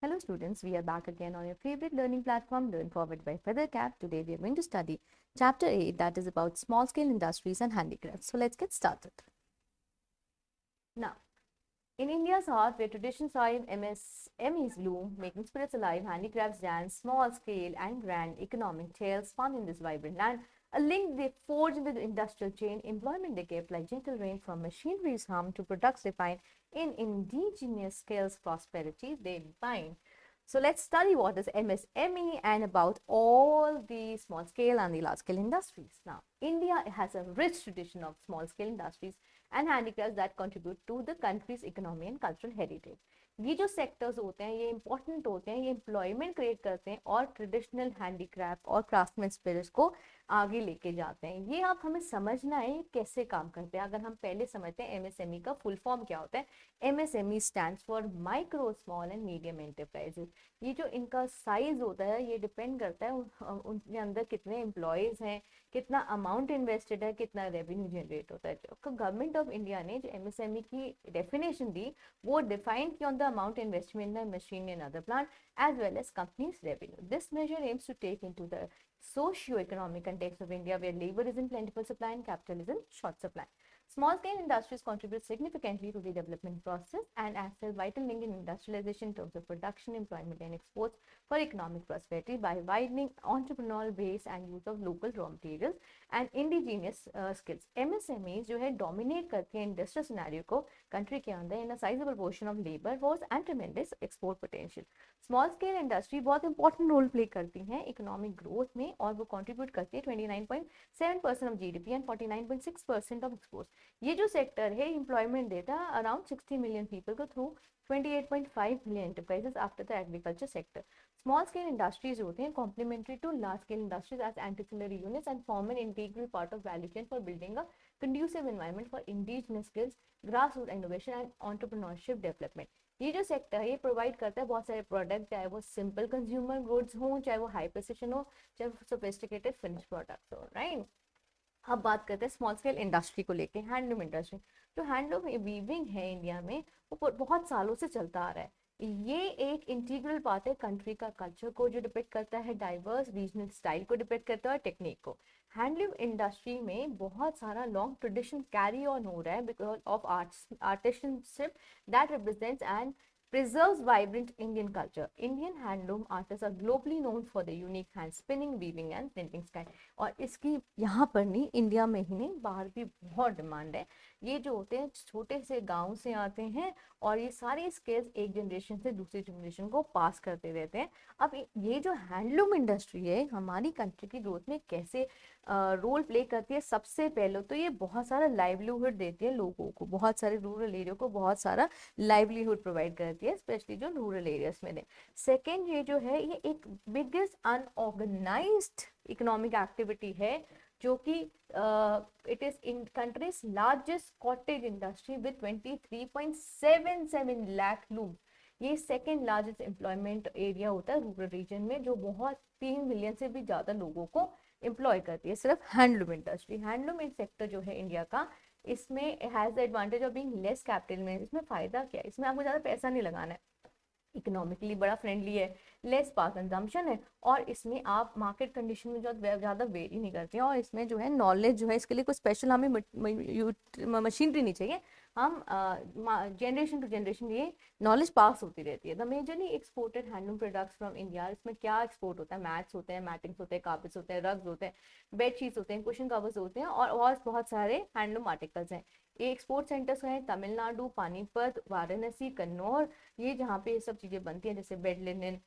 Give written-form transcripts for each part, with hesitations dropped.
Hello students, we are back again on your favorite learning platform, Learn Forward by Feathercap. Today we are going to study Chapter 8, that is about small scale industries and handicrafts. So let's get started. Now, in India's heart, where traditions thrive, MSMEs bloom, making spirits alive, handicrafts dance, small scale and grand economic tales spun in this vibrant land. A link they forge in the industrial chain, employment they give like gentle rain from machinery's hum to products refined in indigenous skills, prosperity they bind. So let's study what is MSME and about all the small scale and the large scale industries. Now, India has a rich tradition of small scale industries and handicrafts that contribute to the country's economy and cultural heritage. ये जो sectors होते हैं ये important होते हैं, ये employment create करते हैं और ट्रेडिशनल हैंडीक्राफ्ट और क्राफ्टमैन स्पिरिट्स को आगे लेके जाते हैं. ये आप हमें समझना है कैसे काम करते हैं. अगर हम पहले समझते हैं एमएसएमई का फुल फॉर्म क्या होता है. MSME stands for micro small and medium enterprises. ये जो इनका साइज होता है ये डिपेंड करता है उनके अंदर कितने एम्प्लॉयज हैं, कितना अमाउंट इन्वेस्टेड है, कितना रेवेन्यू जनरेट होता है. तो गवर्नमेंट ऑफ इंडिया ने जो एमएसएमई की डेफिनेशन दी वो डिफाइन की on the amount investment in machinery and other plant as well as company's revenue. This measure aims to take into the socio-economic context of India where labor is in plentiful supply and capital is in short supply. Small-scale industries contribute significantly to the development process and act as vital link in industrialization in terms of production, employment and exports for economic prosperity by widening entrepreneurial base and use of local raw materials and indigenous skills. MSMEs जो है dominate करती हैं industrial scenario को country के अंदर in a sizable portion of labor force and tremendous export potential. Small scale industry बहुत important role play करती हैं economic growth में और वो contribute करती है 29.7% of GDP and 49.6% of exports. ये जो सेक्टर है एम्प्लॉयमेंट देता है अराउंड 60 मिलियन पीपल को through 28.5 million enterprises after the agriculture sector. Small scale industries होते हैं complementary to large scale industries as ancillary units and form an integral part of value chain for building a conducive environment for indigenous skills, grass root innovation and entrepreneurship development. ये जो sector है ये provide करता है बहुत सारे product, चाहे वो सिंपल कंज्यूमर गुड्स हो, चाहे वो हाई प्रिसिशन हो, चाहे वो सोफिस्टिकेटेड फिनिश प्रोडक्ट्स हो. राइट. अब बात करते हैं स्मॉल स्केल इंडस्ट्री को लेके. हैंडलूम इंडस्ट्री, जो हैंडलूम वीविंग है इंडिया में वो बहुत सालों से चलता आ रहा है. ये एक इंटीग्रल पार्ट है कंट्री का कल्चर को जो डिपेक्ट करता है, डाइवर्स रीजनल स्टाइल को डिपेक्ट करता है, टेक्निक को. हैंडलूम इंडस्ट्री में बहुत सारा लॉन्ग ट्रेडिशन कैरी ऑन हो रहा है because of artisanship that represents and preserves vibrant Indian culture. Indian handloom artists are globally known for their unique hand spinning, weaving and printing style. और इसकी यहाँ पर नहीं, इंडिया में ही नहीं, बाहर भी बहुत डिमांड है. ये जो होते हैं छोटे से गांव से आते हैं और ये सारी स्किल्स एक जनरेशन से दूसरी जनरेशन को पास करते रहते हैं. अब ये जो हैंडलूम इंडस्ट्री है हमारी कंट्री की ग्रोथ में कैसे रोल प्ले करती है. सबसे पहले तो ये बहुत सारा लाइवलीहुड देती है लोगों को, बहुत सारे रूरल एरिया को बहुत सारा लाइवलीहुड प्रोवाइड करती है, स्पेशली जो रूरल एरियाज में. सेकेंड, ये जो है ये एक बिगेस्ट अनऑर्गेनाइज्ड इकोनॉमिक एक्टिविटी है जो कि it is in countries largest cottage industry with 23.77 lakh looms. ये सेकेंड लार्जेस्ट एम्प्लॉयमेंट एरिया होता है रूरल रीजन में, जो बहुत 3 मिलियन से भी ज्यादा लोगों को एम्प्लॉय करती है सिर्फ handloom industry. Handloom in sector जो है इंडिया का, इसमें has the advantage of being less capital में. इसमें फायदा क्या है, इसमें आपको ज्यादा पैसा नहीं लगाना है, इकोनॉमिकली बड़ा फ्रेंडली है, लेस पावर कंजम्पशन है और इसमें आप मार्केट कंडीशन में ज़्यादा वेरी नहीं करते हैं. और इसमें जो है नॉलेज जो है, इसके लिए कोई स्पेशल हमें मशीनरी नहीं चाहिए. हम जनरेशन टू जनरेशन ये नॉलेज पास होती रहती है. The majorly exported handloom products from India. इसमें क्या एक्सपोर्ट होता है, मैट्स होते हैं, मैटिंग्स होते हैं, कार्पेट्स होते हैं, रग्स होते हैं, बेडशीट्स होते हैं, कुशन कवर्स होते हैं और बहुत सारे हैंडलूम आर्टिकल्स हैं. ये एक्सपोर्ट सेंटर्स हैं तमिलनाडु, पानीपत, वाराणसी, कन्नौर. ये जहाँ पे ये सब चीजें बनती हैं जैसे bed linen,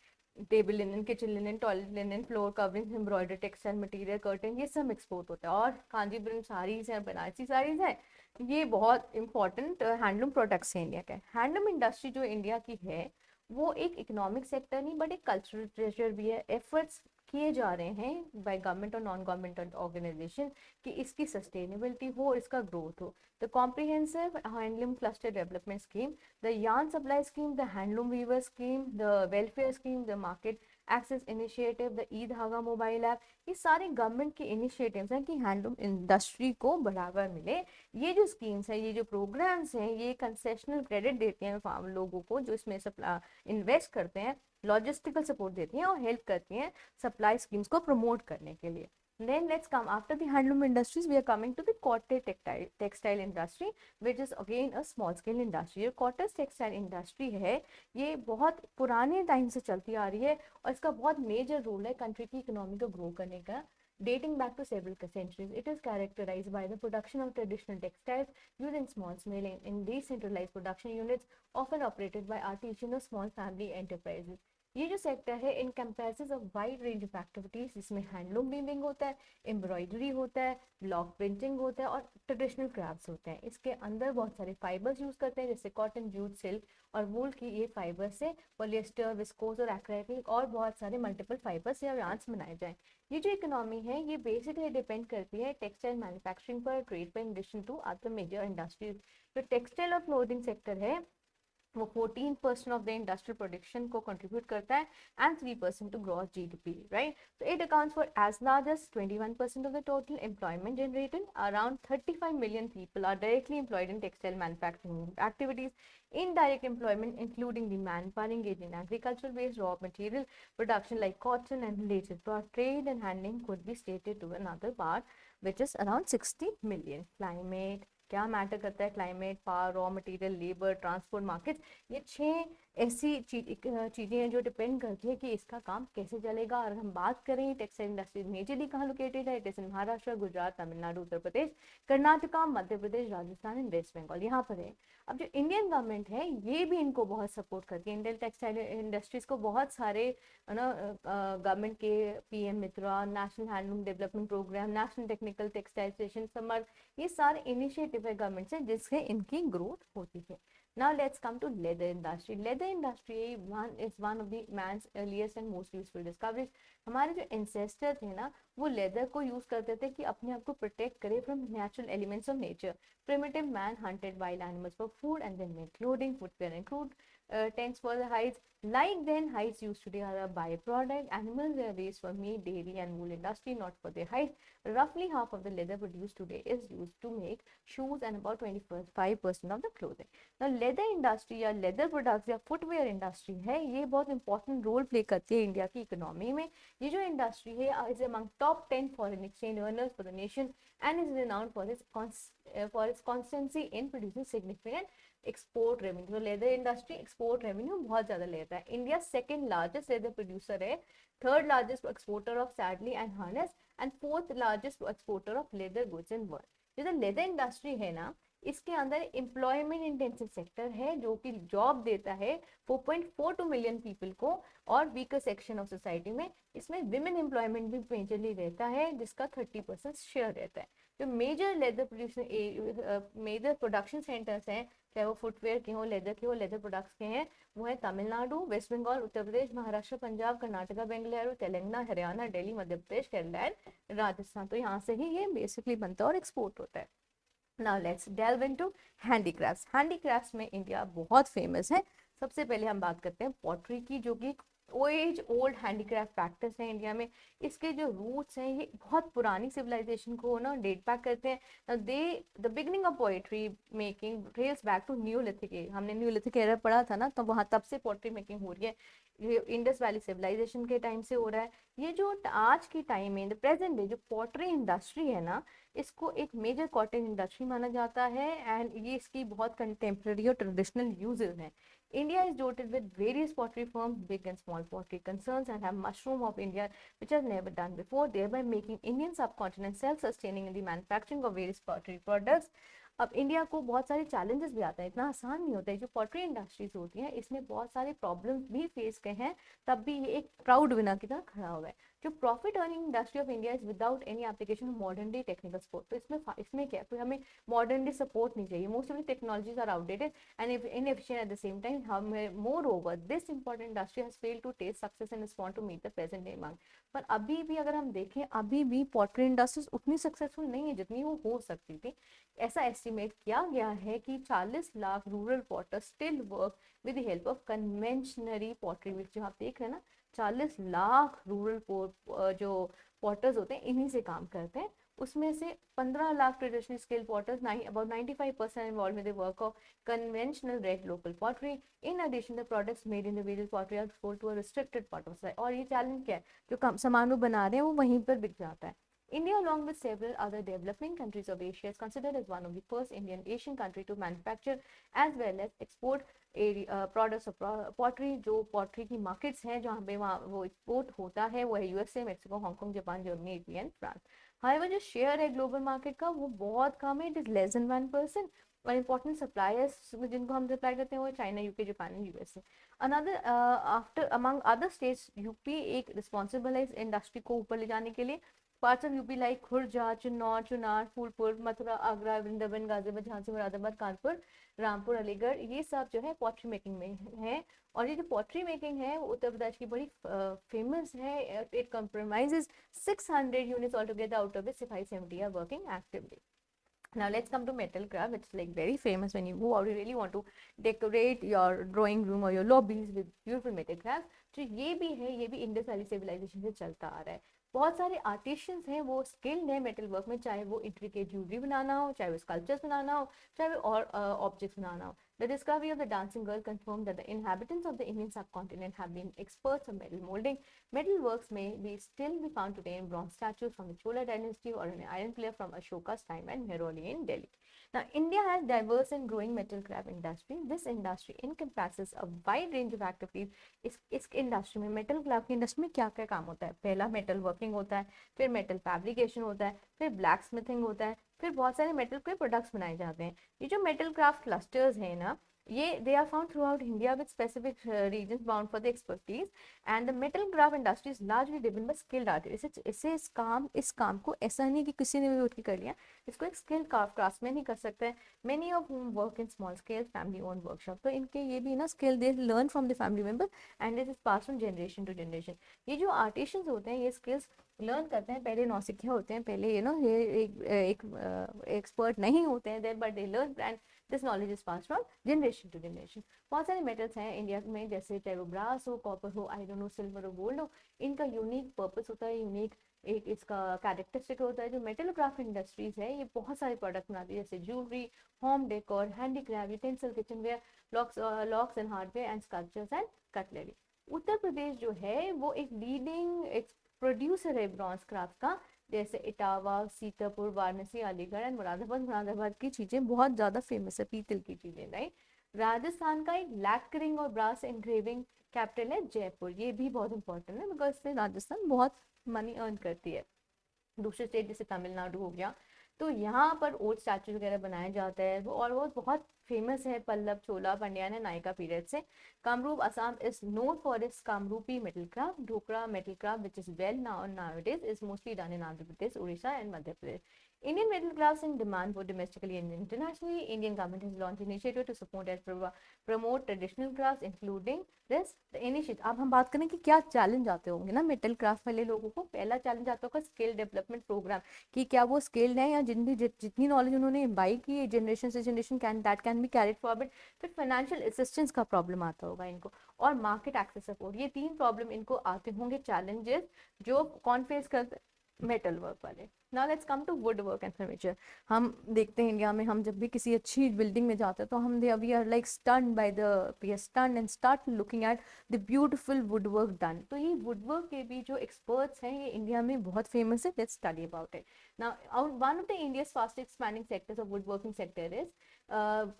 table linen, kitchen linen, toilet linen, floor covering, embroidery, textile material, curtain, ये सब एक्सपोर्ट होता है. और कांजीपुरम साड़ीज है, बनारसी साड़ीज है, ये बहुत इंपॉर्टेंट हैंडलूम प्रोडक्ट्स हैं इंडिया के. हैंडलूम इंडस्ट्री जो इंडिया की है वो एक इकोनॉमिक सेक्टर नहीं बट एक कल्चरल ट्रेजर भी है. एफर्ट्स किए जा रहे हैं बाय गवर्नमेंट और नॉन गवर्नमेंट ऑर्गेनाइजेशन कि इसकी सस्टेनेबिलिटी हो और इसका ग्रोथ हो। The comprehensive handloom cluster development scheme, the yarn supply scheme, the handloom weaver scheme, the welfare scheme, the market access initiative, the e धागा मोबाइल ऐप, ये सारे गवर्नमेंट के इनिशिएटिव्स हैं कि हैंडलूम इंडस्ट्री को बढ़ावा मिले। ये जो स्कीम्स हैं, ये जो प्रोग्राम्स हैं, ये कंसेशनल क्रेडिट देते हैं फार्म लोगों को जो इसमें इन्वेस्ट करते हैं, लॉजिस्टिकल सपोर्ट देती हैं और हेल्प करती हैं सप्लाई स्कीम्स को प्रमोट करने के लिए। Then let's come after the handloom industries. We are coming to the cottage textile industry, which is again a small scale industry. ये cottage textile industry है, ये बहुत पुराने टाइम से चलती आ रही है और इसका बहुत मेजर रोल है कंट्री की इकोनॉमी को ग्रो करने का। Dating back to several centuries, it is characterized by the production of traditional textiles using small scale in decentralized production units, often operated by artisan or small family enterprises. ये जो sector है in comparison of wide range of activities, जिसमें handloom weaving होता है, embroidery होता है, block printing होता है और ट्रेडिशनल क्राफ्ट्स होते हैं। इसके अंदर बहुत सारे फाइबर्स यूज करते हैं जैसे कॉटन, जूट, सिल्क और वूल की ये फाइबर से पॉलिएस्टर, विस्कोस और एक्रेलिक और बहुत सारे मल्टीपल फाइबर्स या यार्न्स बनाए जाएं। ये जो इकोनॉमी है ये बेसिकली डिपेंड करती है टेक्सटाइल मैन्युफैक्चरिंग पर, ट्रेड पर, in addition to other major industries. जो टेक्सटाइल और क्लोथिंग सेक्टर है वो 14% ऑफ द इंडस्ट्रियल प्रोडक्शन को कंट्रीब्यूट करता है and 3% to gross GDP, right. So it accounts for as large as 21% of the total employment generated. Around 35 million people are directly employed in textile manufacturing activities. Indirect employment including the manpower engaged in agricultural based raw material production like cotton and related trade and handling could be stated to another part which is around 60 million. Climate क्या matter करता है, climate, power, raw material, labour, transport, markets, ये 6 ऐसी चीज़ें हैं जो depend करती है कि इसका काम कैसे चलेगा। और हम बात करें टेक्सटाइल इंडस्ट्री मेजरली कहाँ लोकेटेड है, जैसे महाराष्ट्र, गुजरात, तमिलनाडु, उत्तर प्रदेश, कर्नाटका, मध्य प्रदेश, राजस्थान एंड वेस्ट बंगाल, यहाँ पर है। अब जो इंडियन गवर्नमेंट है ये भी इनको बहुत सपोर्ट करती है। इंडियन टेक्सटाइल इंडस्ट्रीज को बहुत सारे ना गवर्नमेंट के PM Mitra, national handloom development programme, national technical textile station, समर, ये सारे इनिशिएटिव है गवर्नमेंट से जिससे इनकी ग्रोथ होती है। Now let's come to leather industry. Leather industry is one of the man's earliest and most useful discoveries. हमारे जो ancestor थे ना वो leather को use करते थे कि अपने आप को protect करे from natural elements of nature. Primitive man hunted wild animals for food and then made clothing, footwear and crude tents for the hides. Like then, hides used today are a byproduct. Animals were raised for meat, dairy and wool industry, not for their hides. Roughly half of the leather produced today is used to make shoes and about 25% of the clothing. Now, leather industry या leather products या footwear industry है, ये बहुत important role play करती है India की economy में। ये जो industry है is among top 10 foreign exchange earners for the nation and is renowned for its constancy in producing significant export revenue. Leather industry export revenue बहुत ज्यादा लेता है। India second largest leather producer है, third largest exporter of saddlery and harness and fourth largest exporter of leather goods in world. जो leather industry है ना इसके अंदर एम्प्लॉयमेंट इंटेंसिव सेक्टर है जो कि जॉब देता है 4.42 मिलियन पीपल को और वीकर सेक्शन ऑफ सोसाइटी में इसमें विमेन एम्प्लॉयमेंट भी मेजरली रहता है जिसका 30% शेयर रहता है। जो major leather producer major production centers हैं चाहे वो फुटवेयर के हो, लेदर के हो, लेदर प्रोडक्ट्स के हैं, वो है तमिलनाडु, वेस्ट बंगाल, उत्तर प्रदेश, महाराष्ट्र, पंजाब, कर्नाटका, बेंगलुरु, तेलंगाना, हरियाणा, दिल्ली, मध्य प्रदेश, केरला एंड राजस्थान। तो यहाँ से ही ये बेसिकली बनता है और एक्सपोर्ट होता है। Now let's delve into handicrafts. Handicrafts में इंडिया बहुत फेमस है। सबसे पहले हम बात करते हैं पॉटरी की जो कि एज ओल्ड हैंडीक्राफ्ट प्रैक्टिस है इंडिया में। इसके जो रूट्स हैं ये बहुत पुरानी सिविलाइजेशन को ना डेट बैक करते हैं। The beginning of pottery making trails back to neolithic age. हमने न्यूलिथिक एरा पढ़ा था ना, तो वहाँ तब से पोएट्री मेकिंग हो रही है। ये इंडस वैली सिविलाइजेशन के टाइम से हो रहा है। ये जो आज की टाइम में द प्रेजेंट डे जो पॉटरी इंडस्ट्री है ना इसको एक मेजर कॉटन इंडस्ट्री माना जाता है एंड ये इसकी बहुत कंटेम्प्रेरी और ट्रेडिशनल यूजेस हैं। India is dotted with various pottery firms, big and small pottery concerns, and have mushroom of India, which has never done before, thereby making Indian subcontinent self-sustaining in the manufacturing of various pottery products. अब India को बहुत सारे challenges भी आते हैं, इतना आसान नहीं होता है। जो पॉटरी इंडस्ट्रीज होती हैं इसमें बहुत सारे प्रॉब्लम्स भी फेस किए हैं, तब भी ये एक प्राउड विनर की तरह खड़ा हुआ है। जो profit earning industry of India is without any application of modern day technical support. तो इसमें क्या है, कोई हमें मॉडर्न डे सपोर्ट नहीं चाहिए। Most of the technologies are outdated and inefficient at the same time. हमें moreover this important industry has failed to test success and respond to meet the present day मांग। पर अभी भी अगर हम देखें, अभी भी पॉटरी इंडस्ट्रीज उतनी सक्सेसफुल नहीं है जितनी वो हो सकती थी। ऐसा एस्टिमेट किया गया है कि 40 lakh rural potters still work with the help of conventional pottery mills. जो आप देख रहे हैं ना, 40 लाख रूरल जो पॉटर्स होते हैं इन्हीं से काम करते हैं। उसमें से 15 lakh traditional skill potters, about 95% involve with the work of conventional red local pottery. In addition the products made in the various pottery are sold to a restricted part of society. और ये चैलेंज क्या है, जो कम सामान वो बना रहे हैं वो वहीं पर बिक जाता है। India, along with several other developing countries of Asia, is considered as one of the first Indian Asian country to manufacture as well as export products of pottery। जो pottery की markets हैं जहाँ पे वहाँ वो export होता है वो है USA, Mexico, Hong Kong, Japan, Germany, Italy and France. However जो शेयर है ग्लोबल मार्केट का वो बहुत कम है, इट इज लेस देन 1%। और इंपॉर्टेंट सप्लायर्स जिनको हम सप्लाई करते हैं वो China, UK, Japan and USA. Another after among other states, UP एक रिस्पॉन्सिबल है इस इंडस्ट्री को ऊपर ले जाने के लिए। Parts of UP like Khurja, Chinnaur, Chunar, Phulpur, Mathura, Agra, Vrindavan, Ghaziabad, Jhansi, Moradabad, Kanpur, Rampur, Aligarh, ये सब जो है पॉटरी मेकिंग में है। और ये जो पॉटरी मेकिंग है वो उत्तर प्रदेश की बड़ी फेमस है। It compromises 600 units all together, out of which 570 are working actively. Now let's come to metal craft, which is like very famous when you go out, you really want to decorate your drawing room or your lobbies with beautiful metal craft। तो ये भी है, ये भी Indus valley civilisation से चलता आ रहा है। बहुत सारे आर्टिशियंस हैं वो स्किल्ड है मेटल वर्क में, चाहे वो इंट्रिकेट ज्वेलरी बनाना हो, चाहे वो स्कल्पचर्स बनाना हो, चाहे वो और ऑब्जेक्ट्स बनाना हो। The discovery of the dancing girl confirmed that the inhabitants of the Indian subcontinent have been experts of metal molding. Metal works may be still be found today in bronze statues from the Chola dynasty or an iron player from Ashoka's time and Mehrauli in Delhi. Now, India has diverse and growing metal craft industry. This industry encompasses a wide range of activities. इस industry में, metal craft की industry में क्या क्या काम होता है? पहला मेटल वर्किंग होता है, फिर मेटल फैब्रिकेशन होता है, फिर ब्लैक स्मिथिंग होता है, फिर बहुत सारे मेटल के प्रोडक्ट्स बनाए जाते हैं। ये जो मेटल क्राफ्ट क्लस्टर्स हैं ना, ये they are found throughout India with specific regions bound for the expertise and the metal craft industry is largely driven by skilled artist. इससे इस काम को ऐसा नहीं कि किसी ने भी उठ के कर लिया, इसको एक स्किल्ड क्राफ्ट्समैन ही कर सकते हैं। Many of whom work in small scale family own workshop. तो इनके ये भी ना skill they learn from the family member and this is pass from generation to generation. ये जो आर्टिशियंस होते हैं ये स्किल्स लर्न करते हैं, पहले नौसिखिया होते हैं, पहले ये एक एक्सपर्ट नहीं होते हैं there, but they learn and this knowledge is pass from generation to generation. बहुत सारे मेटल्स हैं इंडिया में, जैसे चाहे वो ब्रास हो, कॉपर हो, आयरन हो, सिल्वर हो, गोल्ड हो, इनका यूनिक पर्पस होता है, यूनिक एक इसका कैरेक्टरिस्टिक होता है। जो मेटल क्राफ्ट इंडस्ट्रीज है ये बहुत सारे प्रोडक्ट बनाती है, जैसे jewellery, home decor, handicraft, utensil, kitchenware, locks and hardware and sculptures and cutlery. Uttar Pradesh जो है वो एक लीडिंग प्रोड्यूसर है ब्रॉन्ज क्राफ्ट का, जैसे इटावा, सीतापुर, वाराणसी, अलीगढ़ एंड मुरादाबाद की चीजें बहुत ज्यादा फेमस है, पीतल की चीजें, राइट। राजस्थान का एक लैक्रिंग और ब्रास एंग्रेविंग कैपिटल है जयपुर। ये भी बहुत इंपॉर्टेंट है बिकॉज इससे राजस्थान बहुत मनी अर्न करती है। दूसरे स्टेट जैसे तमिलनाडु हो गया, तो यहाँ पर ओल्ड स्टैचू वगैरह बनाया जाता है और वो बहुत फेमस है पल्लव, चोला, पंड्यान एंड नायका पीरियड से। Kamrup Assam is known for its Kamrupi metal craft. Dhokra metal craft which is well nowadays is mostly done in Andhra Pradesh, Odisha and Madhya Pradesh. Indian metal crafts in demand both domestically and internationally. Indian government has launched initiative to support and promote traditional crafts including this the initiative। अब हम बात करें कि क्या challenge आते होंगे ना metal craft वाले लोगों को। पहला चैलेंज आता होगा स्किल डेवलपमेंट प्रोग्राम, कि क्या वो स्किल्ड है या जितनी नॉलेज उन्होंने इम्बाइब की है जनरेशन से generation can be carried forward. फिर फाइनेंशियल असिस्टेंस का प्रॉब्लम आता होगा इनको, और मार्केट एक्सेस सपोर्ट। ये 3 प्रॉब्लम इनको आते होंगे चैलेंजेस, जो कौन फेस करते मेटल वर्क वाले। Now let's come to wood work and furniture. हम देखते हैं इंडिया में, हम जब भी किसी अच्छी बिल्डिंग में जाते हैं तो हम we are like stunned by the we are stunned and start looking at the beautiful wood work done. तो ये वुड वर्क के भी जो एक्सपर्ट्स हैं ये इंडिया में बहुत फेमस है। Let's study about it now. One of the India's fast expanding sectors of would working sector is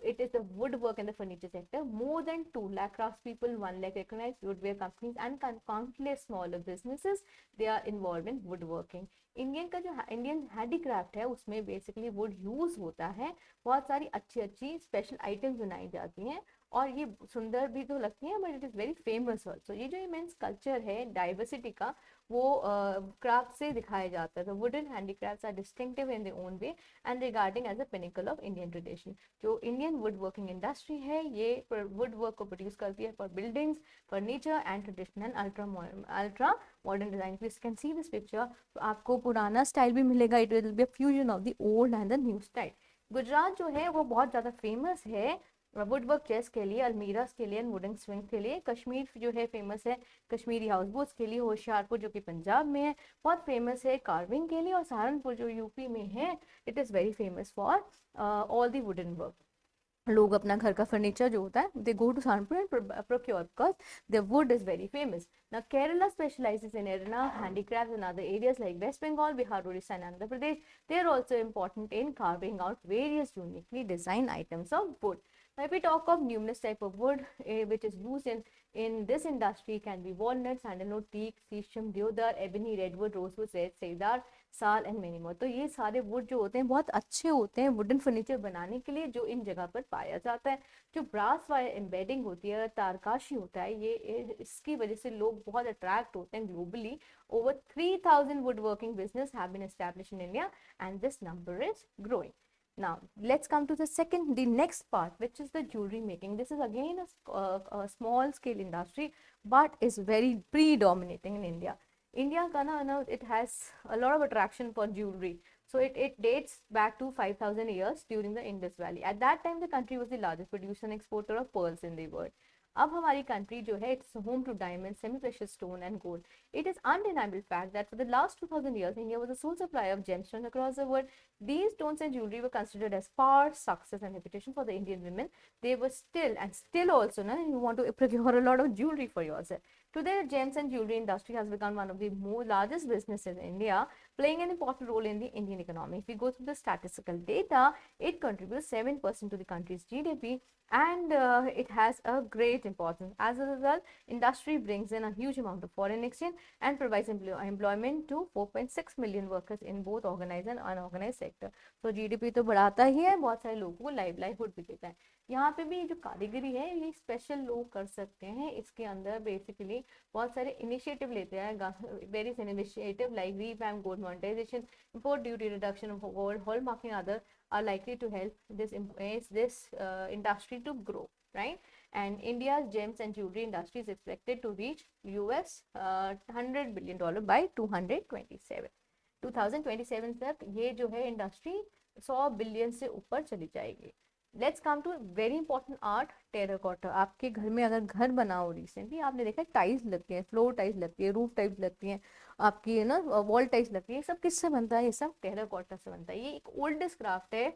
it is the woodwork and the furniture sector. More than 2 lakh craftspeople, 1 lakh recognized woodware companies and countless smaller businesses, they are involved in woodworking. Indian का जो Indian handicraft है उसमें basically would use होता है, बहुत सारी अच्छी अच्छी स्पेशल आइटम्स बनाई जाती हैं और ये सुंदर भी तो लगती हैं but it is very famous also. ये जो इमेंस कल्चर है डाइवर्सिटी का वो क्राफ्ट से दिखाया जाता है। तो wooden handicrafts are distinctive in their own way and regarding as a pinnacle of Indian tradition. जो इंडियन वुड वर्किंग इंडस्ट्री है ये वुड वर्क को प्रोड्यूस करती है for buildings, furniture and traditional ultra modern design. You can see this picture, तो आपको पुराना style भी मिलेगा, it will be a fusion of the old and the new style. Gujarat जो है वो बहुत ज़्यादा फेमस है वुड वर्क चेस के लिए, अलमीरास के लिए, वुडन स्विंग के लिए। कश्मीर जो है फेमस है कश्मीरी हाउस बोट्स के लिए। होशियारपुर जो कि पंजाब में है बहुत फेमस है कार्विंग के लिए। और सहारनपुर जो यूपी में है it is very famous for all the wooden work. लोग अपना घर का फर्नीचर जो होता है they go to Saharanpur and procure because their wood is very famous. Now Kerala specializes in arena handicrafts and other areas like West Bengal, Bihar, Orissa and Andhra Pradesh. They are also important in carving out various uniquely designed items of wood. Now if we talk of numerous type of wood which is used in this industry can be walnut, sandalwood, teak, shisham, deodar, ebony, redwood, rosewood, red cedar, साल and many more. तो ये सारे would जो होते हैं बहुत अच्छे होते हैं वुडन फर्नीचर बनाने के लिए जो इन जगह पर पाया जाता है। जो ब्रास वायर एम्बेडिंग होती है, तारकाशी होता है, ये इसकी वजह से लोग बहुत अट्रैक्ट होते हैं globally. Over 3000 wood working business have been established in India and this number is growing. Now let's come to the next part, which is the jewelry making. This is again a small scale industry but is very predominating in India. India ka na it has a lot of attraction for jewelry. So it dates back to 5000 years during the Indus Valley. At that time the country was the largest producer and exporter of pearls in the world. अब हमारी country जो है it's home to diamond, semi precious stone and gold. It is undeniable fact that for the last 2000 years India was a sole supplier of gemstones across the world. These stones and jewelry were considered as power, success and reputation for the Indian women. They were still and still also now you want to procure a lot of jewelry for yourself. Today the gems and jewelry industry has become one of the more largest businesses in India, playing an important role in the Indian economy. If we go through the statistical data, it contributes 7% to the country's GDP and it has a great importance. As a result, industry brings in a huge amount of foreign exchange and provides employment to 4.6 million workers in both organized and unorganized sector. So GDP तो बढ़ाता ही है, बहुत सारे लोगों को livelihood भी देता है. यहाँ पे भी जो कारीगरी है ये स्पेशल लोग कर सकते हैं. इसके अंदर बेसिकली बहुत सारे इनिशिएटिव लेते हैं. Various initiative like revamp gold monetization, import duty reduction of gold, hallmarking other are likely to help this industry to grow, right? And India's gems and jewelry industry is expected to reach US $100 billion by 2027 तक ये जो है industry 100 billion से ऊपर चली जाएगी. Let's come to very important art, terracotta. आपके घर में अगर घर बनाओ रिसेंटली आपने देखा टाइल्स लगती हैं, फ्लोर टाइल्स लगती है, रूफ टाइल्स लगती हैं, आपकी है ना वॉल टाइल्स लगती है. ये सब किससे बनता है? ये सब टेराकोटा से बनता है. ये एक ओल्डेस्ट क्राफ्ट है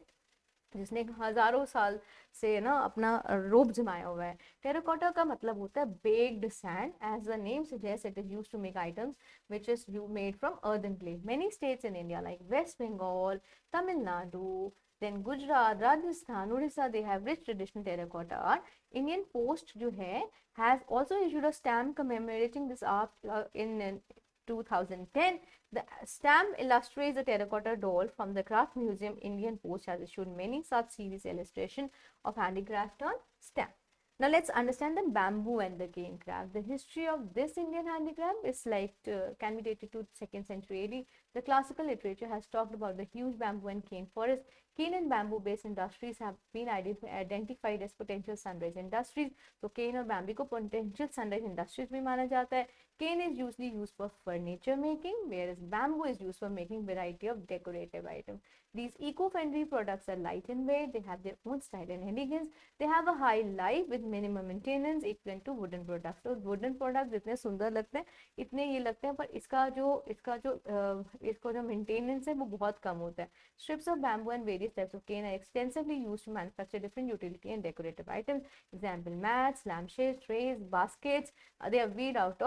जिसने हजारों साल से ना अपना रोप जमाया हुआ है. टेराकोटा का मतलब होता है baked sand. As the name suggest it is used to make items which is made from earthen clay. Many states in India like West Bengal, Tamil Nadu, then Gujarat, Rajasthan, Orissa, they have rich traditional terracotta art. Indian Post जो है has also issued a stamp commemorating this art in 2010. The stamp illustrates a terracotta doll from the Craft Museum. Indian Post has issued many such series illustration of handicraft on stamp. Now let's understand the bamboo and the cane craft. The history of this Indian handicraft is can be dated to 2nd century AD. The classical literature has talked about the huge bamboo and cane forest. Cane and bamboo based industries have been identified as potential sunrise industries. So cane और bamboo को potential sunrise industries भी माना जाता है. Cane is usually used for furniture making, whereas bamboo is used for making variety of decorative items. These eco-friendly products are light in weight, they have their own style and elegance, they have a high life with minimum maintenance equivalent to wooden products. So wooden products जितने सुंदर लगते हैं इतने ये लगते हैं पर इसका जो maintenance है वो बहुत कम होता है. Strips of bamboo and various types of cane are extensively used to manufacture different utility and decorative items. Example, mats, lampshades, trays, baskets. They are weaved out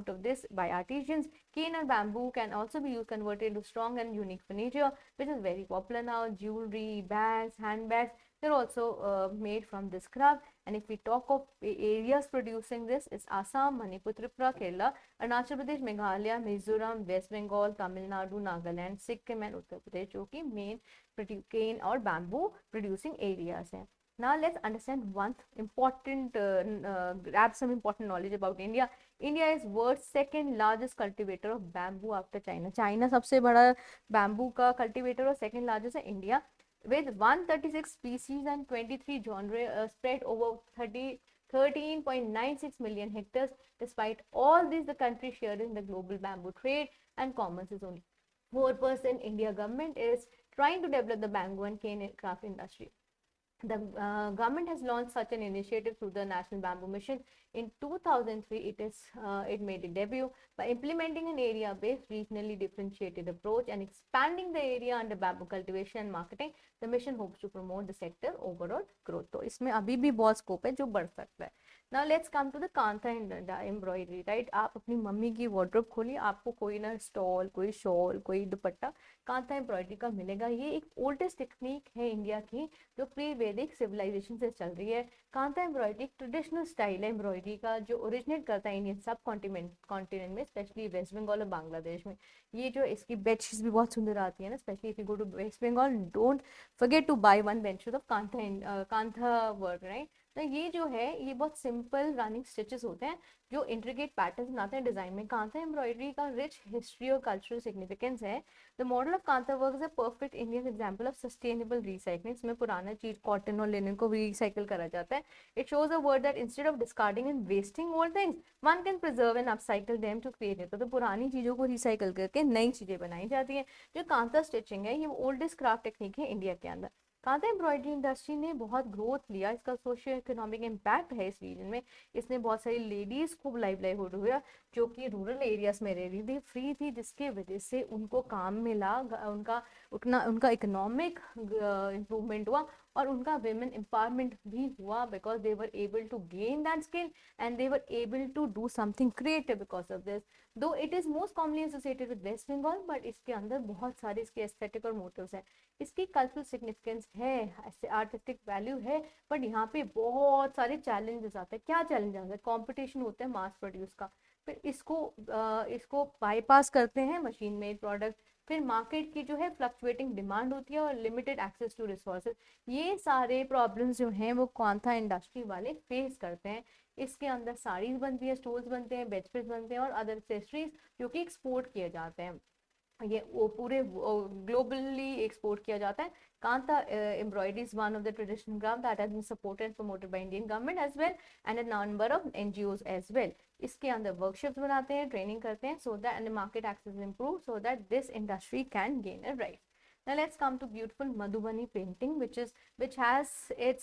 of this by artisans. Cane and bamboo can also be converted into strong and unique furniture, which is very popular now. Jewelry, bags, handbags, they're also made from this craft. And if we talk of areas producing this, it's Assam, Manipur, Tripura, Kerala, Arunachal Pradesh, Meghalaya, Mizoram, West Bengal, Tamil Nadu, Nagaland, Sikkim and Uttar Pradesh जो कि main cane और bamboo producing areas हैं. Now let's understand one important, grab some important knowledge about India. India is world's second largest cultivator of bamboo after China. China सबसे बड़ा bamboo का cultivator और second largest है India with 136 species and 23 genre spread over 13.96 million hectares. Despite all this, the country share in the global bamboo trade and commerce is only 4%. India government is trying to develop the bamboo and cane craft industry. The government has launched such an initiative through the National Bamboo Mission. In 2003, it made a debut by implementing an area-based, regionally differentiated approach and expanding the area under bamboo cultivation and marketing. The mission hopes to promote the sector overall growth. तो इसमें अभी भी बहुत scope है जो बढ़ सकता है. Now let's come to the kantha embroidery, right? आप अपनी मम्मी की wardrobe खोलिए, आपको कोई ना स्टॉल, कोई शॉल, कोई दुपट्टा कांथा एम्ब्रॉयडरी का मिलेगा. ये एक ओल्डेस्ट टेक्निक है इंडिया की जो प्री वैदिक सिविलाइजेशन से चल रही है. कांथा एम्ब्रॉयडरी ट्रेडिशनल स्टाइल है एम्ब्रॉयडरी का जो ओरिजिनेट करता है इंडियन सब कॉन्टिनेंट में, स्पेशली वेस्ट बंगाल और बांग्लादेश में. ये जो इसकी बेडशीट्स भी बहुत सुंदर आती है ना, specially if you go to West Bengal, don't forget to buy one bedsheet of kantha work, right. तो ये जो है ये बहुत सिंपल रनिंग स्टिचेस होते हैं जो इंट्रिकेट पैटर्न्स बनाते हैं डिजाइन में. कांथा एम्ब्रॉयडरी का रिच हिस्ट्री और कल्चरल सिग्निफिकेंस है. The model of kantha work is a perfect Indian example of sustainable recycling. इसमें पुराना चीज कॉटन और लिनन को रिसाइकिल करा जाता है. It shows a word that instead of discarding and wasting old things one can preserve and upcycle them to create it. तो पुरानी चीजों को रिसाइकिल करके नई चीजें बनाई जाती है. जो कांथा स्टिचिंग है ये ओल्डेस्ट क्राफ्ट टेक्निक है इंडिया के अंदर. कांथा एम्ब्रॉयडरी इंडस्ट्री ने बहुत ग्रोथ लिया. इसका सोशियो इकोनॉमिक इम्पैक्ट है इस रीजन में. इसने बहुत सारी लेडीज को लाइवलीहुड हुआ जो कि रूरल एरियाज में रह रही थी, फ्री थी, जिसके वजह से उनको काम मिला, उनका इकोनॉमिक इम्प्रूवमेंट हुआ और उनका women empowerment भी हुआ because they were able to gain that skill and they were able to do something creative because of this. Though it is most commonly associated with West Bengal, but इसके अंदर बहुत सारे इसके aesthetic और motives हैं. इसकी cultural significance है, artistic value है, but यहाँ पे बहुत सारे challenges आते हैं. क्या challenges आते हैं? Competition होता है mass produce का. फिर इसको bypass करते हैं machine made product. फिर मार्केट की जो है फ्लक्चुएटिंग डिमांड होती है और लिमिटेड एक्सेस टू रिसोर्सेज. ये सारे प्रॉब्लम्स जो हैं वो कांथा इंडस्ट्री वाले फेस करते हैं. इसके अंदर साड़ीज बनती है, स्टोल्स बनते हैं, बेडशीट्स बनते हैं और अदर एक्सेसरीज जो कि एक्सपोर्ट किए जाते हैं. ये वो पूरे ग्लोबली एक्सपोर्ट किया जाता है. Kantha embroidery is one of the traditional craft that has been supported and promoted by Indian government as well and a number of NGOs as well. इसके अंदर वर्कशॉप्स बनाते हैं, ट्रेनिंग करते हैं so that and the market access improve so that this industry can gain a rise. Now let's come to beautiful Madhubani painting, which has it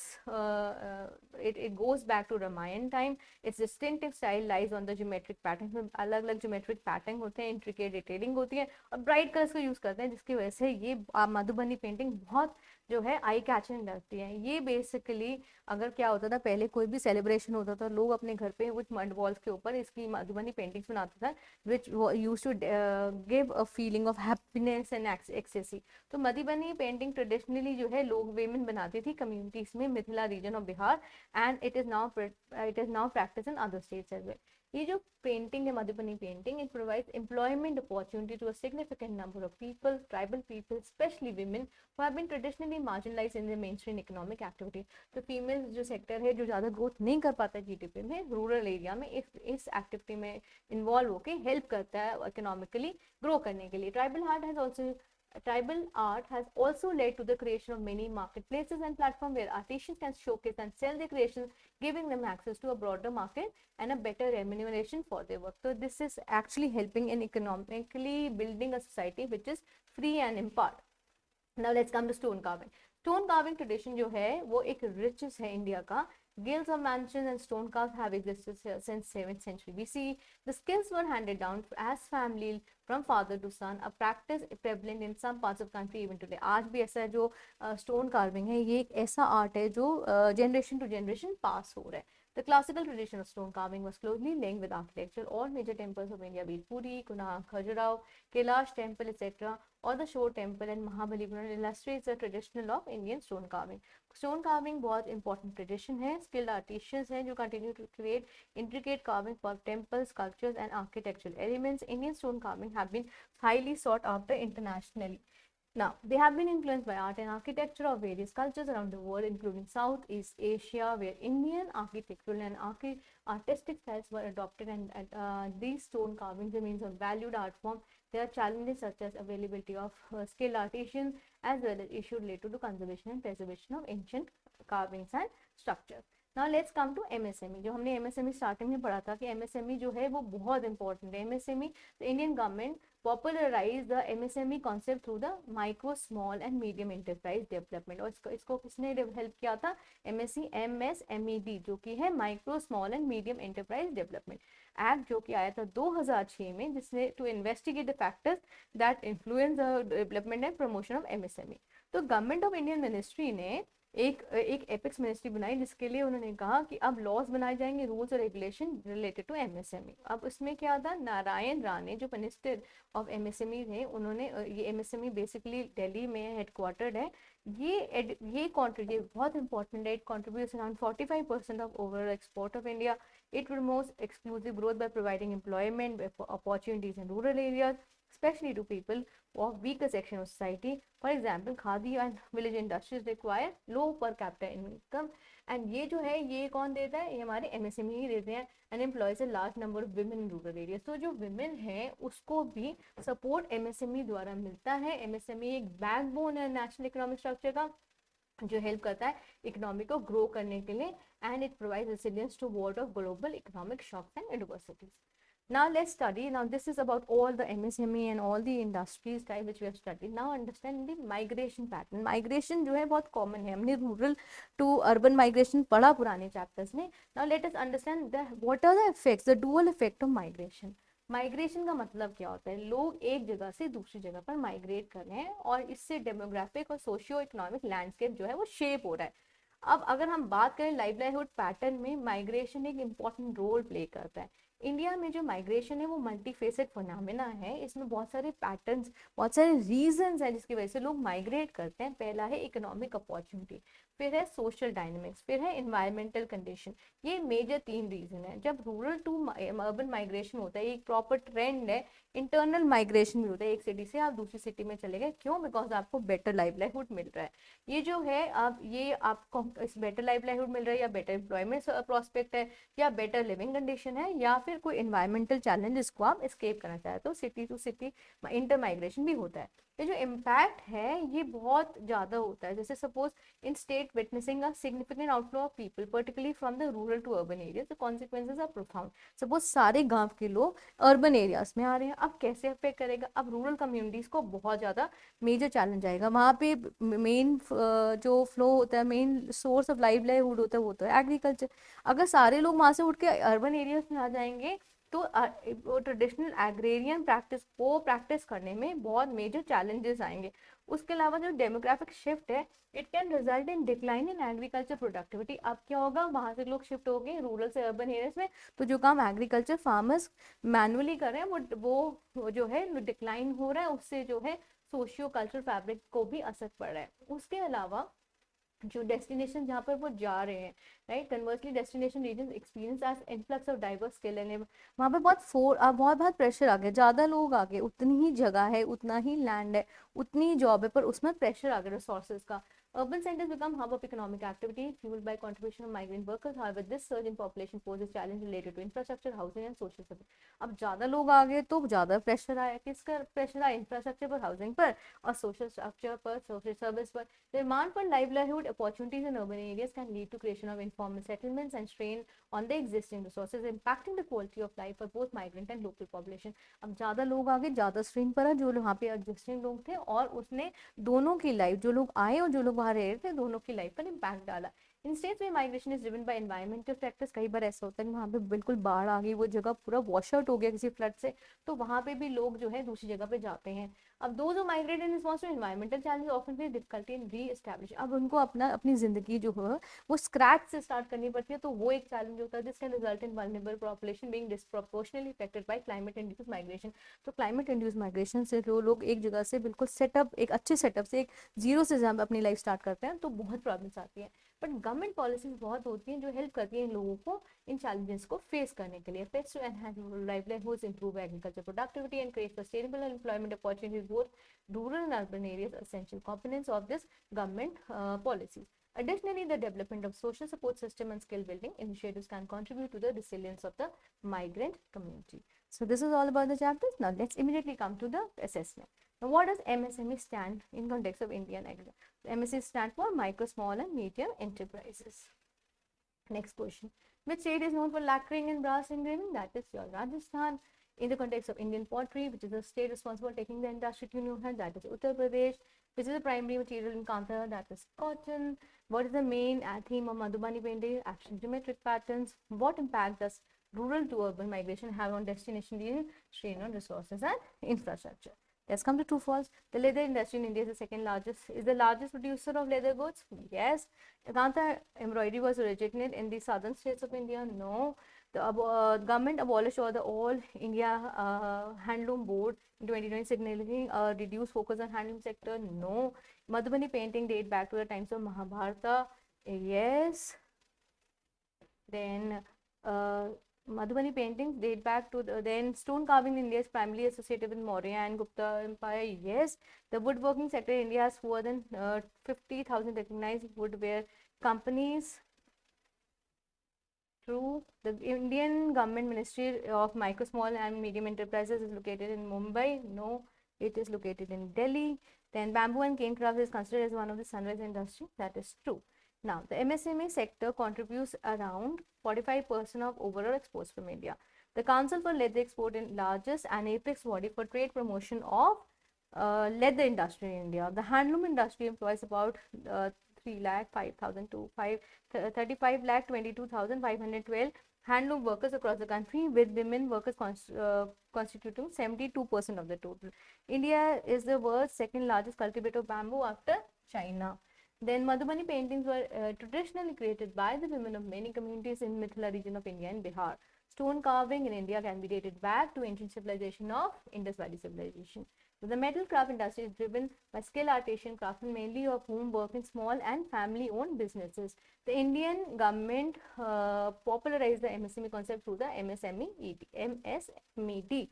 goes back to Ramayan time. Its distinctive style lies on the geometric pattern. में अलग अलग geometric pattern होते हैं, intricate detailing होती है और bright colors का use करते हैं, जिसकी वजह से ये मधुबनी पेंटिंग बहुत जो है आई कैचिंग लगती है. ये बेसिकली अगर क्या होता था पहले कोई भी सेलिब्रेशन होता था, लोग अपने घर पे कुछ मड वॉल्स के ऊपर इसकी मधुबनी पेंटिंग्स बनाते थे which used to give a feeling of happiness and ecstasy. तो मधुबनी पेंटिंग ट्रेडिशनली जो है लोग वेमेन बनाती थी कम्युनिटीज में Mithila region of Bihar and it is now practice in other states as well. ये जो पेंटिंग है Madhubani painting, it provides employment opportunity to a significant number of people, tribal people, specially women who have been traditionally marginalized in the mainstream economic activity. तो female जो sector है जो ज़्यादा growth नहीं कर पाता जीडीपी में, रूरल एरिया में इस एक्टिविटी में इन्वॉल्व होकर हेल्प करता है इकोनॉमिकली ग्रो करने के लिए. Tribal art has also led to the creation of many marketplaces and platforms where artisans can showcase and sell their creations, giving them access to a broader market and a better remuneration for their work. So this is actually helping in economically building a society which is free and empowered. Now let's come to stone carving. Stone carving tradition जो है वो एक riches है India का. Guilds of mansions and stone carvers have existed since 7th century BC. The skills were handed down as family from father to son, a practice prevalent in some parts of country even today. आज भी ऐसा है जो stone carving है, ये एक ऐसा art है जो generation to generation pass हो रहा है. The classical tradition of stone carving was closely linked with architecture. All major temples of India, be it Puri, Kunal, Khajuraho, Kailash temple, etc., or the Shore temple and Mahabalipuram, illustrates the tradition of Indian stone carving. Stone carving बहुत important tradition है. Skilled artisans हैं जो continue to create intricate carving for temples, sculptures, and architectural elements. Indian stone carving have been highly sought after internationally. Now, they have been influenced by art and architecture of various cultures around the world, including Southeast Asia, where Indian architectural and artistic styles were adopted, and these stone carvings remains a valued art form. There are challenges such as availability of skilled artisans, as well as issues related to conservation and preservation of ancient carvings and structures. Now let's come to MSME. जो हमने MSME starting में पढ़ा था कि MSME जो है वो बहुत इंपॉर्टेंट है. MSME, the Indian government popularize the MSME concept through the micro, small and medium enterprise development. और इसको किसने हेल्प किया था? MSMED, जो कि है micro, small and medium enterprise development act, जो कि आया था 2006 में, जिसने to investigate the factors that influence the development and promotion of MSME. तो गवर्नमेंट ऑफ इंडियन मिनिस्ट्री ने एक एपेक्स मिनिस्ट्री बनाई, जिसके लिए उन्होंने कहा कि अब लॉज बनाए जाएंगे, रूल्स और रेगुलेशन रिलेटेड टू MSME. अब उसमें क्या था, नारायण राणे जो मिनिस्टर ऑफ MSME थे, उन्होंने ये MSME बेसिकली दिल्ली में हेडक्वार्टर्ड है. ये कॉन्ट्रीब्यूट बहुत इंपॉर्टेंट है. It contributes around 45% of overall export of India. It promotes exclusive growth by providing employment opportunities in rural areas, especially to people of weaker section of society. For example, khadi and village industries require low per capita income. And ये जो है ये कौन देता है? ये हमारे MSME ही देते हैं. And employs a large number of women in rural areas. तो जो women है उसको भी support MSME द्वारा मिलता है. MSME एक बैकबोन है नेशनल इकोनॉमिक स्ट्रक्चर का, जो हेल्प करता है इकोनॉमी को ग्रो करने के लिए. And it provides resilience to word of global economic shocks and adversities. Now let's study. Now this is about all the MSME and all the industries type which we have studied. Now understand the migration pattern. Migration जो है बहुत common है. हमने rural to urban migration पढ़ा पुराने chapters में. Now let us understand what are the effects, the dual effect of migration. Migration का मतलब क्या होता है? लोग एक जगह से दूसरी जगह पर माइग्रेट कर रहे हैं और इससे डेमोग्राफिक और सोशियो इकोनॉमिक लैंडस्केप जो है वो शेप हो रहा है. अब अगर हम बात करें लाइवलीहुड पैटर्न में, माइग्रेशन एक इम्पॉर्टेंट रोल प्ले करता है. इंडिया में जो माइग्रेशन है वो मल्टीफेसेड फिनोमेना है. इसमें बहुत सारे पैटर्न्स, बहुत सारे रीजंस हैं जिसकी वजह से लोग माइग्रेट करते हैं. पहला है इकोनॉमिक अपॉर्चुनिटी, फिर है सोशल डायनेमिक्स, फिर है एनवायरमेंटल कंडीशन. ये मेजर 3 रीजन है. जब रूरल टू अर्बन माइग्रेशन होता है, एक प्रॉपर ट्रेंड है. इंटरनल माइग्रेशन भी होता है, एक सिटी से आप दूसरी सिटी में चले गए, क्यों? बिकॉज आपको बेटर लाइवलीहुड मिल रहा है. ये जो है अब ये आपको इस बेटर लाइवलीहुड मिल रहा है, या बेटर एम्प्लॉयमेंट प्रोस्पेक्ट है, या बेटर लिविंग कंडीशन है, या फिर कोई एनवायरमेंटल चैलेंज जिसको आप एस्केप करना चाहते हो, city to city inter migration भी होता है. ये जो इम्पैक्ट है ये बहुत ज़्यादा होता है. जैसे suppose in state witnessing a significant outflow of people particularly from the rural to urban areas, the consequences are profound. Suppose सारे गांव के लोग अर्बन एरियाज में आ रहे हैं, अब कैसे अफेक्ट करेगा? अब रूरल कम्युनिटीज को बहुत ज़्यादा मेजर चैलेंज आएगा. वहाँ पे मेन जो फ्लो होता है, मेन सोर्स ऑफ लाइवलीहुड होता है वो तो है एग्रीकल्चर. अगर सारे लोग वहाँ से उठ के अर्बन एरियाज में आ जाएंगे तो ट्रेडिशनल एग्रेरियन प्रैक्टिस को प्रैक्टिस करने में बहुत मेजर चैलेंजेस आएंगे. उसके अलावा जो डेमोग्राफिक शिफ्ट है, it can result in decline in agriculture productivity. अब क्या होगा, वहां से लोग शिफ्ट हो गए रूरल से अर्बन एरियाज में, तो जो काम एग्रीकल्चर फार्मर्स मैनुअली कर रहे हैं वो जो है डिक्लाइन हो रहा है. उससे जो है सोशियो कल्चरल फैब्रिक को भी असर पड़ रहा है. उसके अलावा जो डेस्टिनेशन जहाँ पर वो जा रहे हैं, right, conversely destination region experience as influx of diverse skill and वहाँ पे बहुत प्रेशर आ गया. ज़्यादा लोग आ गए, उतनी ही जगह है, उतना ही लैंड है, उतनी ही जॉब है, पर उसमें प्रेशर आ गया रिसोर्सेज का. Urban centers become hub of economic activity fueled by contribution of migrant workers. However, this surge in population poses challenge related to infrastructure, housing and social service. अब ज़्यादा लोग आ गए तो ज़्यादा प्रेशर आया. किसका प्रेशर आया? इंफ्रास्ट्रक्चर पर, हाउसिंग पर और सोशल स्ट्रक्चर पर, सोशल सर्विस पर. Demand for livelihood opportunities in urban areas can lead to creation of informal settlements and strain on the existing resources, impacting the quality of life for both migrant and local population. अब ज़्यादा लोग आ गए, ज़्यादा strain पड़ा जो वहाँ पे existing लोग थे, और उसने दोनों की लाइफ, जो लोग आए और जो लोग वहाँ रह रहे थे, दोनों की लाइफ पर इम्पैक्ट डाला. इन स्टेट्स में migration is driven by environmental factors. कई बार ऐसा होता है कि वहाँ पे बिल्कुल बाढ़ आ गई, वो जगह पूरा वॉश आउट हो गया किसी फ्लड से, तो वहाँ पे भी लोग जो है दूसरी जगह पे जाते हैं। अब दो जो migrate in response to environmental challenges often face difficulty in reestablish. अब उनको अपनी जिंदगी जो है वो स्क्रैच से स्टार्ट करनी पड़ती है, तो वो एक चैलेंज होता है। This can result in vulnerable population being disproportionately affected by climate induced migration. तो क्लाइमेट इंड्यूस्ड माइग्रेशन से जो लोग एक जगह से बिल्कुल सेटअप, एक अच्छे सेटअप से, एक जीरो से जब अपनी लाइफ स्टार्ट करते हैं, तो बहुत प्रॉब्लम्स आती है। बट गवर्नमेंट पॉलिसीज बहुत होती हैं जो हेल्प करती हैं इन लोगों को इन चैलेंजेस को फेस करने के लिए। Efforts to enhance rural livelihoods, improve agricultural productivity, and create sustainable employment opportunities both rural and urban areas are essential components of this government policies. Additionally, the development of social support system and skill building initiatives can contribute to the resilience of the migrant community. So this is all about the chapters. Now let's immediately come to the assessment. Now what does MSME stand in context of Indian agriculture? MSME stand for micro, small and medium enterprises. Next question. Which state is known for lacquering and brass engraving? That is your Rajasthan. In the context of Indian pottery, which is the state responsible for taking the industry to new heights, that is Uttar Pradesh. Which is the primary material in Kantha, that is cotton. What is the main theme of Madhubani painting? Action geometric patterns. What impact does rural to urban migration have on destination strain on resources and infrastructure? Let's come to true false. The leather industry in India is the largest producer of leather goods. Yes. Kantha embroidery was originated in the southern states of India. No. The government abolished all India handloom board in 2020, signaling a reduced focus on handloom sector. No. Madhubani painting date back to the times of Mahabharata. Yes. Then Madhubani paintings date back to then stone carving in India is primarily associated with Maurya and Gupta Empire. Yes, the woodworking sector in India has more than 50,000 recognized woodware companies. True. The Indian government Ministry of Micro, Small and Medium Enterprises is located in Mumbai. No, it is located in Delhi. Then bamboo and cane craft is considered as one of the sunrise industry. That is true. Now, the MSME sector contributes around 45% of overall exports from India. The Council for Leather Export is largest and apex body for trade promotion of leather industry in India. The handloom industry employs about 3 lakh 5,000 to 35 lakh 22,512 handloom workers across the country, with women workers constituting 72% of the total. India is the world's second largest cultivator of bamboo after China. Then Madhubani paintings were traditionally created by the women of many communities in Mithila region of India and Bihar. Stone carving in India can be dated back to ancient civilization of Indus Valley civilization. So the metal craft industry is driven by skilled artisan craftsmen, mainly of whom work in small and family-owned businesses. The Indian government popularized the MSME concept through the MSMED.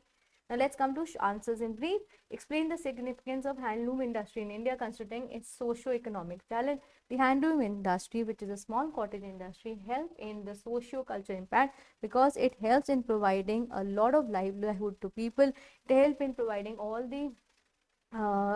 Now let's come to answers in brief. Explain the significance of handloom industry in India considering its socio-economic talent. The handloom industry, which is a small cottage industry, help in the socio-cultural impact because it helps in providing a lot of livelihood to people. It helps in providing all the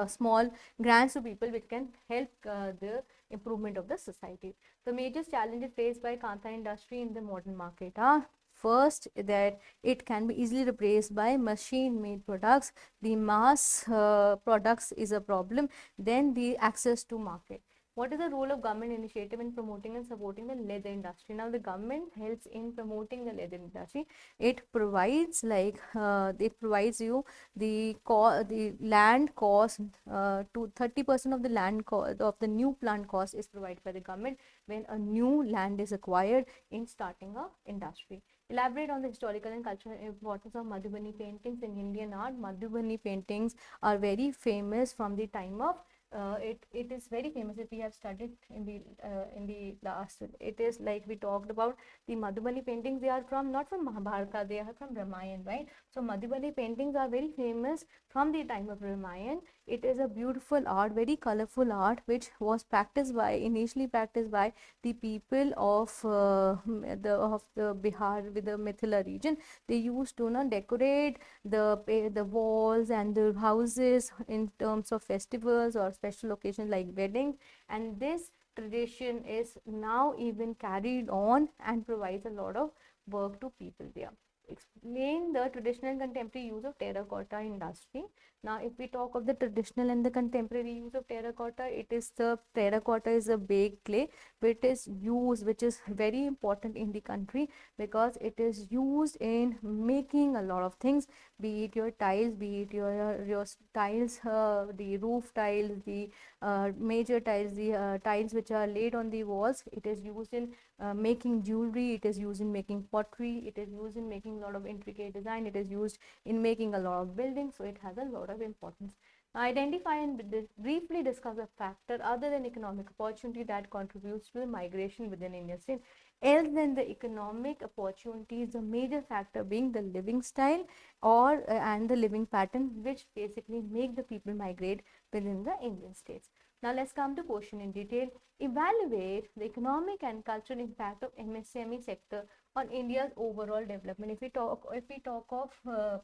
small grants to people which can help the improvement of the society. The major challenges faced by Kantha industry in the modern market are: first, that it can be easily replaced by machine made products. The mass products is a problem. Then the access to market. What is the role of government initiative in promoting and supporting the leather industry? Now the government helps in promoting the leather industry. It provides you the land cost to 30% of the land cost of the new plant cost is provided by the government when a new land is acquired in starting a industry. Elaborate on the historical and cultural importance of Madhubani paintings in Indian art. Madhubani paintings are very famous from the time of it is very famous. If we have studied in the last, it is like we talked about the Madhubani paintings. They are from not from Mahabharata, they are from Ramayana, right? So Madhubani paintings are very famous from the time of Ramayana. It is a beautiful art, very colorful art, which was initially practiced by the people of the Bihar with the Mithila region. They used to decorate the walls and the houses in terms of festivals or special occasions like weddings, and this tradition is now even carried on and provides a lot of work to people there. Explain the traditional and contemporary use of terracotta industry. Now, if we talk of the traditional and the contemporary use of terracotta, it is the terracotta is a baked clay, which is used, which is very important in the country because it is used in making a lot of things, be it your tiles, be it your tiles, the roof tiles, the major tiles, the tiles which are laid on the walls. It is used in making jewelry, it is used in making pottery, it is used in making a lot of intricate design, it is used in making a lot of buildings, so it has a lot of importance. Identify and briefly discuss a factor other than economic opportunity that contributes to the migration within Indian state. Else than the economic opportunities, the major factor being the living style or and the living pattern, which basically make the people migrate within the Indian states. Now let's come to question in detail. Evaluate the economic and cultural impact of MSME sector on India's overall development. If we talk of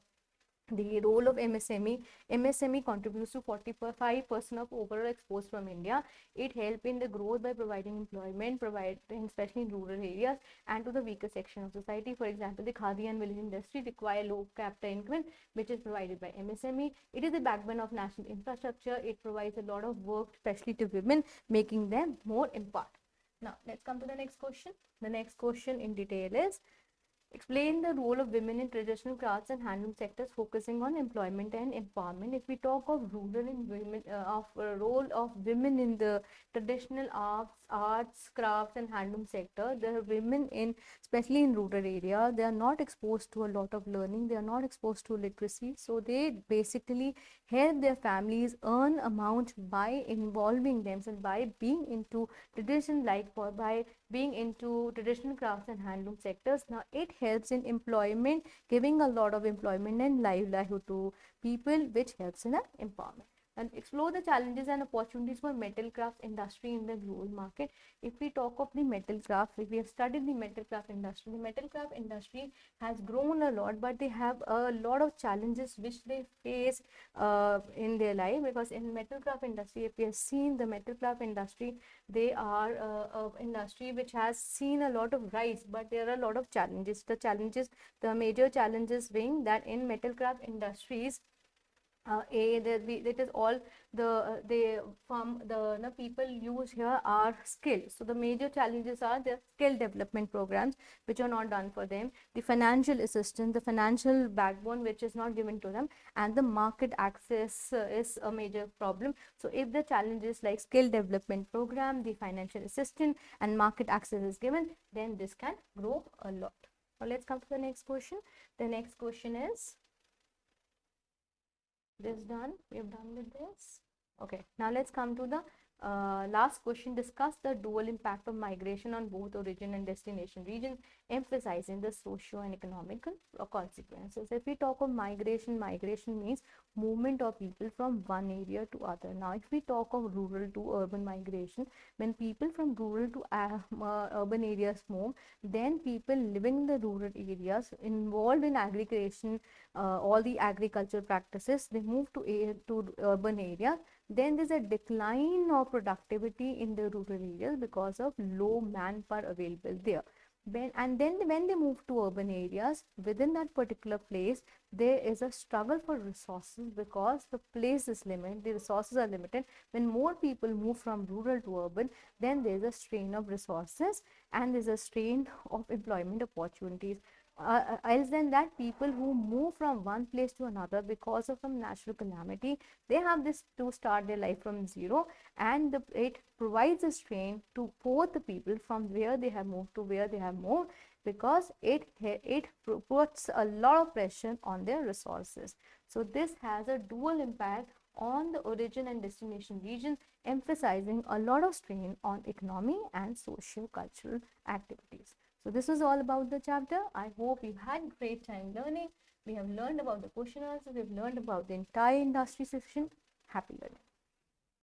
the role of MSME contributes to 45% of overall exports from India. It helps in the growth by providing employment, especially in rural areas, and to the weaker section of society. For example, the khadi and village industry require low capital increment, which is provided by MSME. It is the backbone of national infrastructure. It provides a lot of work, especially to women, making them more empowered. Now, let's come to the next question. The next question in detail is, explain the role of women in traditional crafts and handloom sectors, focusing on employment and empowerment. If we talk of rural and women, of role of women in the traditional arts, crafts, and handloom sector, the women in, especially in rural area, they are not exposed to a lot of learning. They are not exposed to literacy, so they basically help their families earn amount by involving themselves, by being into tradition, like by being into traditional crafts and handloom sectors. Now it helps in employment, giving a lot of employment and livelihood to people, which helps in empowerment. And explore the challenges and opportunities for metal crafts industry in the rural market. If we talk of the metal craft, if we have studied the metal craft industry, the metal craft industry has grown a lot, but they have a lot of challenges which they face in their life, because in metal craft industry, if we have seen the metal craft industry, they are industry which has seen a lot of rise, but there are a lot of challenges. The major challenges being that in metal craft industries, it is all the from the people use here are skilled. So the major challenges are the skill development programs which are not done for them, the financial assistance, the financial backbone which is not given to them, and the market access is a major problem. So if the challenges like skill development program, the financial assistance, and market access is given, then this can grow a lot. Now let's come to the next question. The next question is, this done, we have done with this. Okay, now let's come to the last question. Discuss the dual impact of migration on both origin and destination regions, emphasizing the socio and economical consequences. If we talk of migration, migration means movement of people from one area to other. Now if we talk of rural to urban migration, when people from rural to urban areas move, then people living in the rural areas involved in agriculture, all the agricultural practices, they move to urban areas. Then there's a decline of productivity in the rural areas because of low manpower available there. When they move to urban areas, within that particular place, there is a struggle for resources because the place is limited, the resources are limited. When more people move from rural to urban, then there's a strain of resources and there's a strain of employment opportunities. Else than that, people who move from one place to another because of some natural calamity, they have this to start their life from zero, and it provides a strain to both the people from where they have moved to where they have moved, because it puts a lot of pressure on their resources. So this has a dual impact on the origin and destination region, emphasizing a lot of strain on economy and socio-cultural activities. So this was all about the chapter. I hope you had great time learning. We have learned about the question answers. We have learned about the entire industry section. Happy learning.